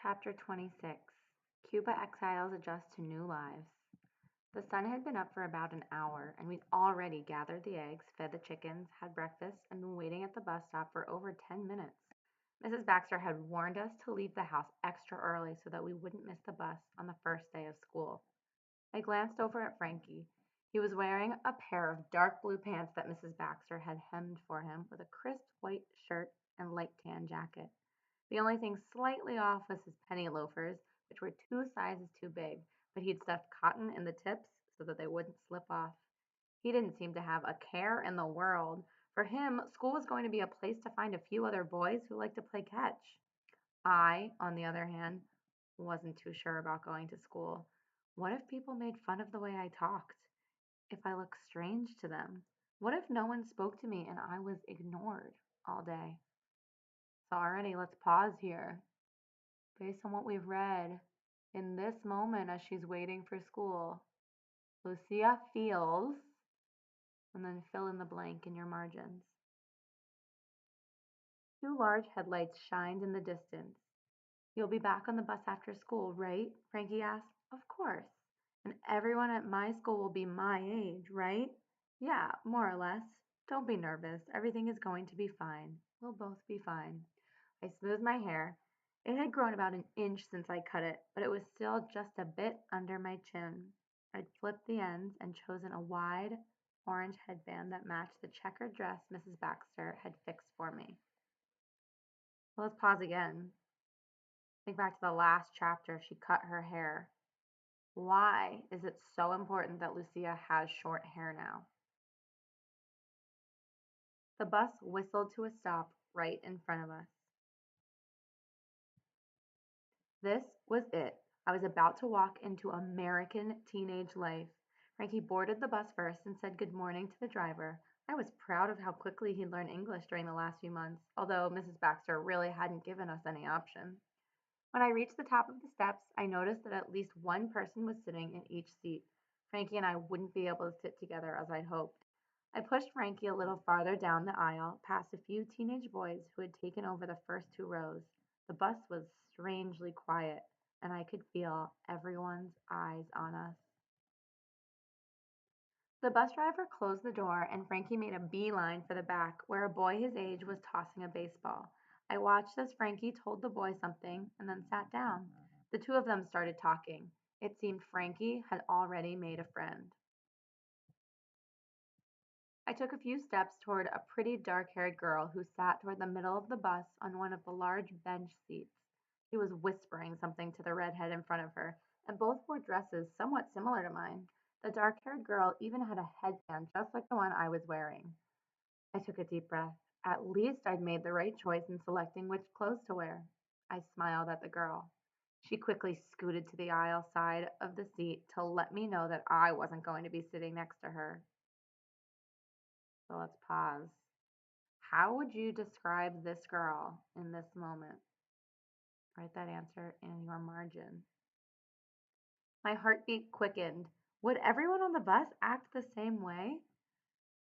Chapter 26. Cuba exiles adjust to new lives. The sun had been up for about an hour, and we'd already gathered the eggs, fed the chickens, had breakfast, and been waiting at the bus stop for over 10 minutes. Mrs. Baxter had warned us to leave the house extra early so that we wouldn't miss the bus on the first day of school. I glanced over at Frankie. He was wearing a pair of dark blue pants that Mrs. Baxter had hemmed for him with a crisp white shirt and light tan jacket. The only thing slightly off was his penny loafers, which were 2 sizes too big, but he'd stuffed cotton in the tips so that they wouldn't slip off. He didn't seem to have a care in the world. For him, school was going to be a place to find a few other boys who liked to play catch. I, on the other hand, wasn't too sure about going to school. What if people made fun of the way I talked? If I looked strange to them? What if no one spoke to me and I was ignored all day? So already, let's pause here. Based on what we've read, in this moment as she's waiting for school, Lucia feels, and then fill in the blank in your margins. Two large headlights shined in the distance. You'll be back on the bus after school, right? Frankie asked. Of course. And everyone at my school will be my age, right? Yeah, more or less. Don't be nervous. Everything is going to be fine. We'll both be fine. I smoothed my hair. It had grown about an inch since I cut it, but it was still just a bit under my chin. I'd flipped the ends and chosen a wide orange headband that matched the checkered dress Mrs. Baxter had fixed for me. Well, let's pause again. Think back to the last chapter. She cut her hair. Why is it so important that Lucia has short hair now? The bus whistled to a stop right in front of us. This was it. I was about to walk into American teenage life. Frankie boarded the bus first and said good morning to the driver. I was proud of how quickly he'd learned English during the last few months, although Mrs. Baxter really hadn't given us any option. When I reached the top of the steps, I noticed that at least one person was sitting in each seat. Frankie and I wouldn't be able to sit together as I'd hoped. I pushed Frankie a little farther down the aisle, past a few teenage boys who had taken over the first 2 rows. The bus was strangely quiet, and I could feel everyone's eyes on us. The bus driver closed the door, and Frankie made a beeline for the back, where a boy his age was tossing a baseball. I watched as Frankie told the boy something and then sat down. The two of them started talking. It seemed Frankie had already made a friend. I took a few steps toward a pretty dark haired girl who sat toward the middle of the bus on one of the large bench seats. She was whispering something to the redhead in front of her, and both wore dresses somewhat similar to mine. The dark haired girl even had a headband just like the one I was wearing. I took a deep breath. At least I'd made the right choice in selecting which clothes to wear. I smiled at the girl. She quickly scooted to the aisle side of the seat to let me know that I wasn't going to be sitting next to her. So let's pause. How would you describe this girl in this moment? Write that answer in your margin. My heartbeat quickened. Would everyone on the bus act the same way?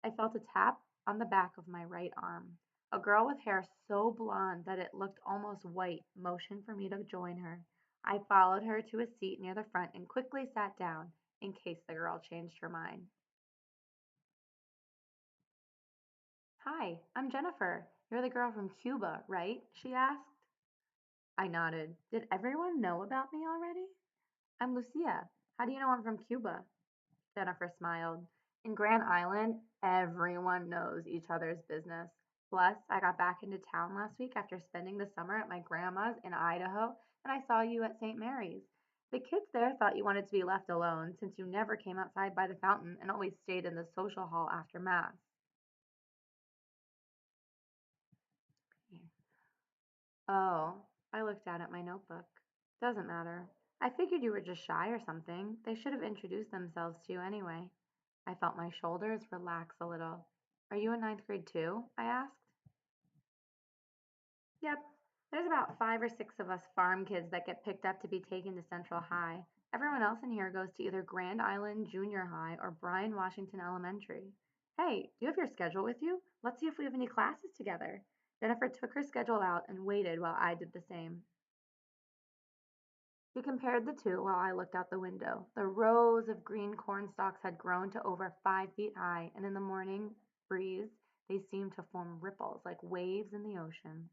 I felt a tap on the back of my right arm. A girl with hair so blonde that it looked almost white motioned for me to join her. I followed her to a seat near the front and quickly sat down in case the girl changed her mind. Hi, I'm Jennifer. You're the girl from Cuba, right? She asked. I nodded. Did everyone know about me already? I'm Lucia. How do you know I'm from Cuba? Jennifer smiled. In Grand Island, everyone knows each other's business. Plus, I got back into town last week after spending the summer at my grandma's in Idaho, and I saw you at St. Mary's. The kids there thought you wanted to be left alone since you never came outside by the fountain and always stayed in the social hall after Mass. Oh, I looked down at my notebook. Doesn't matter. I figured you were just shy or something. They should have introduced themselves to you anyway. I felt my shoulders relax a little. Are you in ninth grade too? I asked. Yep. There's about 5 or 6 of us farm kids that get picked up to be taken to Central High. Everyone else in here goes to either Grand Island Junior High or Bryan Washington Elementary. Hey, do you have your schedule with you? Let's see if we have any classes together. Jennifer took her schedule out and waited while I did the same. He compared the two while I looked out the window. The rows of green corn stalks had grown to over 5 feet high, and in the morning breeze they seemed to form ripples like waves in the ocean.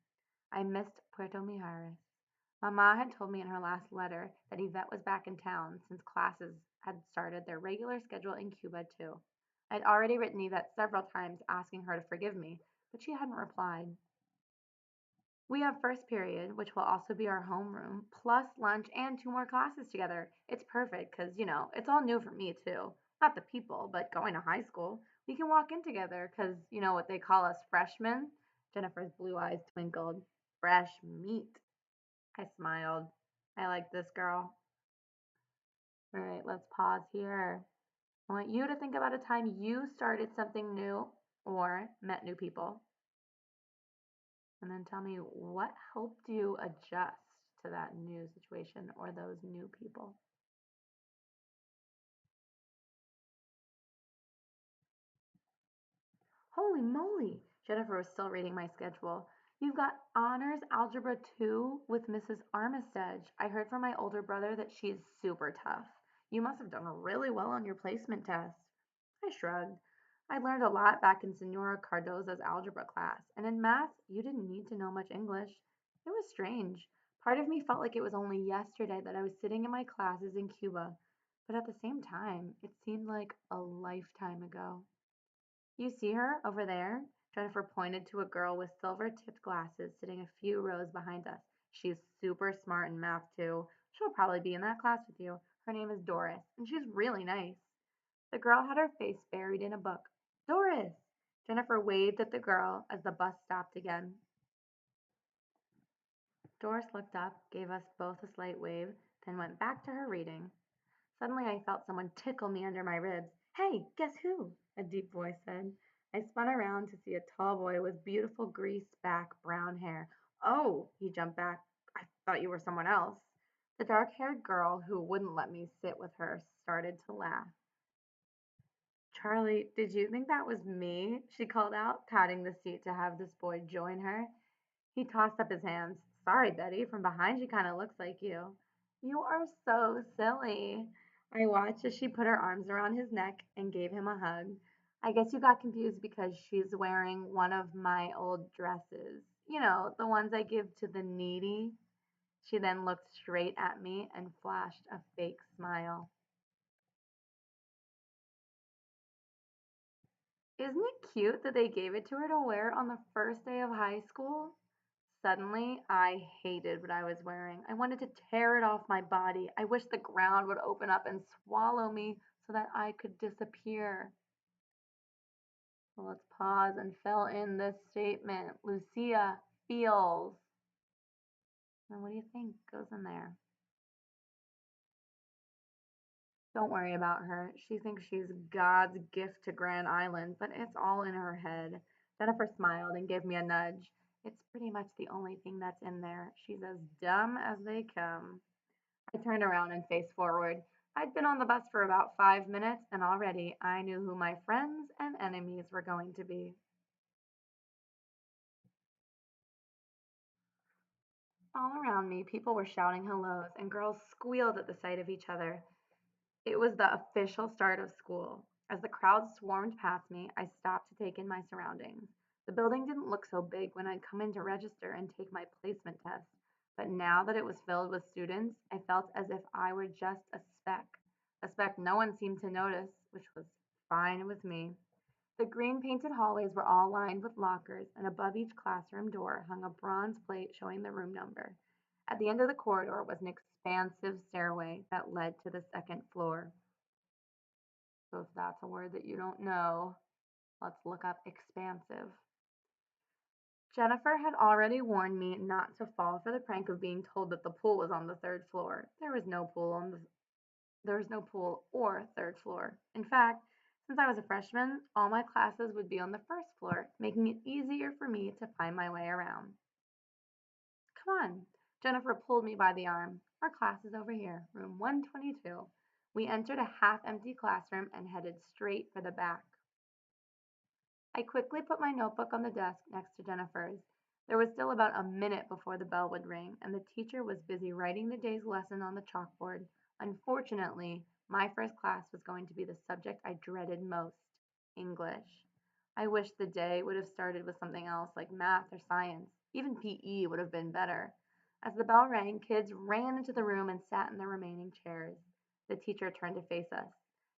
I missed Puerto Mijares. Mama had told me in her last letter that Yvette was back in town since classes had started their regular schedule in Cuba, too. I'd already written Yvette several times asking her to forgive me, but she hadn't replied. We have first period, which will also be our homeroom, plus lunch and two more classes together. It's perfect because, it's all new for me too. Not the people, but going to high school. We can walk in together because, you know what they call us freshmen? Jennifer's blue eyes twinkled. Fresh meat. I smiled. I like this girl. All right, let's pause here. I want you to think about a time you started something new or met new people. And then tell me what helped you adjust to that new situation or those new people. Holy moly! Jennifer was still reading my schedule. You've got honors algebra 2 with Mrs. Armistead. I heard from my older brother that she's super tough. You must have done really well on your placement test. I shrugged. I learned a lot back in Senora Cardoza's algebra class, and in math, you didn't need to know much English. It was strange. Part of me felt like it was only yesterday that I was sitting in my classes in Cuba, but at the same time, it seemed like a lifetime ago. You see her over there? Jennifer pointed to a girl with silver tipped glasses sitting a few rows behind us. She's super smart in math, too. She'll probably be in that class with you. Her name is Doris, and she's really nice. The girl had her face buried in a book. Doris! Jennifer waved at the girl as the bus stopped again. Doris looked up, gave us both a slight wave, then went back to her reading. Suddenly I felt someone tickle me under my ribs. Hey, guess who? A deep voice said. I spun around to see a tall boy with beautiful greased back brown hair. Oh, he jumped back. I thought you were someone else. The dark haired girl who wouldn't let me sit with her started to laugh. Charlie, did you think that was me? She called out, patting the seat to have this boy join her. He tossed up his hands. Sorry, Betty, from behind she kind of looks like you. You are so silly. I watched as she put her arms around his neck and gave him a hug. I guess you got confused because she's wearing one of my old dresses. You know, the ones I give to the needy. She then looked straight at me and flashed a fake smile. Isn't it cute that they gave it to her to wear on the first day of high school? Suddenly, I hated what I was wearing. I wanted to tear it off my body. I wished the ground would open up and swallow me so that I could disappear. Well, let's pause and fill in this statement. Lucia feels. Now, what do you think goes in there? Don't worry about her. She thinks she's God's gift to Grand Island, but it's all in her head. Jennifer smiled and gave me a nudge. It's pretty much the only thing that's in there. She's as dumb as they come. I turned around and faced forward. I'd been on the bus for about 5 minutes, and already I knew who my friends and enemies were going to be. All around me, people were shouting hellos, and girls squealed at the sight of each other. It was the official start of school. As the crowd swarmed past me, I stopped to take in my surroundings. The building didn't look so big when I'd come in to register and take my placement test, but now that it was filled with students, I felt as if I were just a speck no one seemed to notice, which was fine with me. The green painted hallways were all lined with lockers, and above each classroom door hung a bronze plate showing the room number. At the end of the corridor was an expansive stairway that led to the second floor. So if that's a word that you don't know, let's look up expansive. Jennifer had already warned me not to fall for the prank of being told that the pool was on the third floor. There was no pool or third floor. In fact, since I was a freshman, all my classes would be on the first floor, making it easier for me to find my way around. Come on. Jennifer pulled me by the arm. Our class is over here, room 122. We entered a half empty classroom and headed straight for the back. I quickly put my notebook on the desk next to Jennifer's. There was still about a minute before the bell would ring, and the teacher was busy writing the day's lesson on the chalkboard. Unfortunately, my first class was going to be the subject I dreaded most, English. I wished the day would have started with something else like math or science. Even PE would have been better. As the bell rang, kids ran into the room and sat in their remaining chairs. The teacher turned to face us.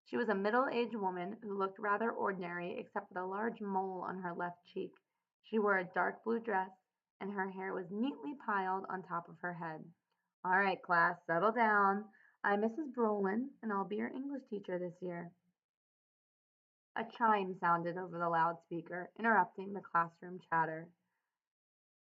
She was a middle-aged woman who looked rather ordinary except for the large mole on her left cheek. She wore a dark blue dress, and her hair was neatly piled on top of her head. All right, class, settle down. I'm Mrs. Brolin, and I'll be your English teacher this year. A chime sounded over the loudspeaker, interrupting the classroom chatter.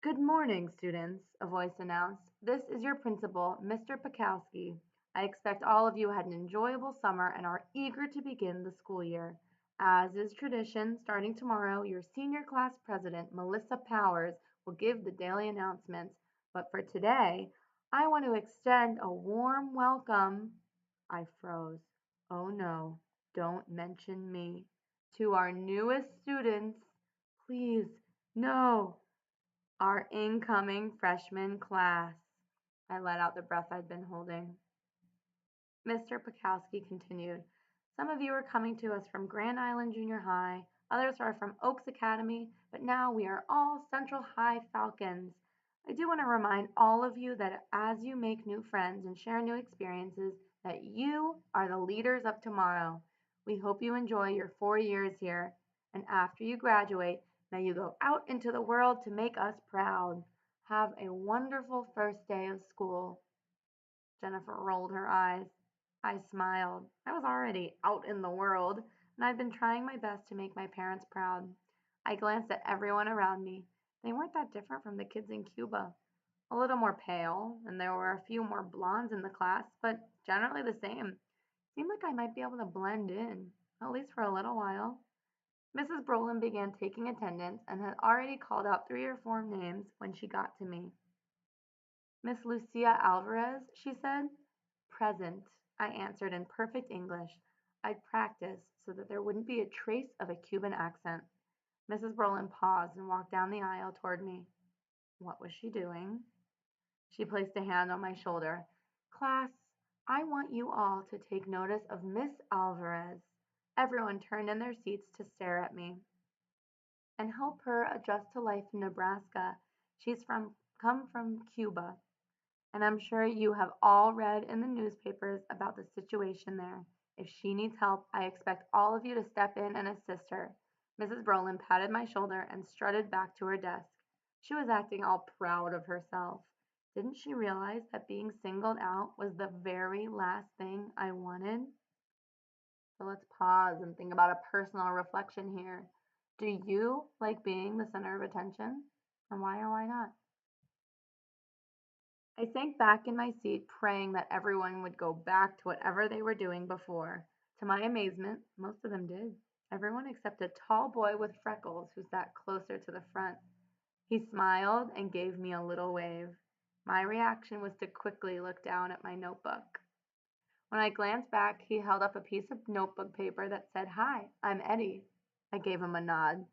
"Good morning, students," a voice announced. "This is your principal, Mr. Pekowski. I expect all of you had an enjoyable summer and are eager to begin the school year. As is tradition, starting tomorrow, your senior class president, Melissa Powers, will give the daily announcements. But for today, I want to extend a warm welcome." I froze. Oh no, don't mention me. "To our newest students." Please, no. "Our incoming freshman class." I let out the breath I'd been holding. Mr. Pekowski continued, "Some of you are coming to us from Grand Island Junior High, others are from Oaks Academy, but now we are all Central High Falcons. I do want to remind all of you that as you make new friends and share new experiences, that you are the leaders of tomorrow. We hope you enjoy your 4 years here, and after you graduate, may you go out into the world to make us proud. Have a wonderful first day of school." Jennifer rolled her eyes. I smiled. I was already out in the world, and I'd been trying my best to make my parents proud. I glanced at everyone around me. They weren't that different from the kids in Cuba. A little more pale, and there were a few more blondes in the class, but generally the same. Seemed like I might be able to blend in, at least for a little while. Mrs. Brolin began taking attendance and had already called out 3 or 4 names when she got to me. "Miss Lucia Alvarez," she said. "Present," I answered in perfect English. I'd practiced so that there wouldn't be a trace of a Cuban accent. Mrs. Brolin paused and walked down the aisle toward me. What was she doing? She placed a hand on my shoulder. "Class, I want you all to take notice of Miss Alvarez." Everyone turned in their seats to stare at me. "And help her adjust to life in Nebraska. She's come from Cuba, and I'm sure you have all read in the newspapers about the situation there. If she needs help, I expect all of you to step in and assist her." Mrs. Brolin patted my shoulder and strutted back to her desk. She was acting all proud of herself. Didn't she realize that being singled out was the very last thing I wanted? So let's pause and think about a personal reflection here. Do you like being the center of attention? And why or why not? I sank back in my seat, praying that everyone would go back to whatever they were doing before. To my amazement, most of them did. Everyone except a tall boy with freckles who sat closer to the front. He smiled and gave me a little wave. My reaction was to quickly look down at my notebook. When I glanced back, he held up a piece of notebook paper that said, "Hi, I'm Eddie." I gave him a nod.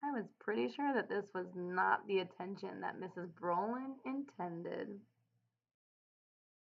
I was pretty sure that this was not the attention that Mrs. Brolin intended.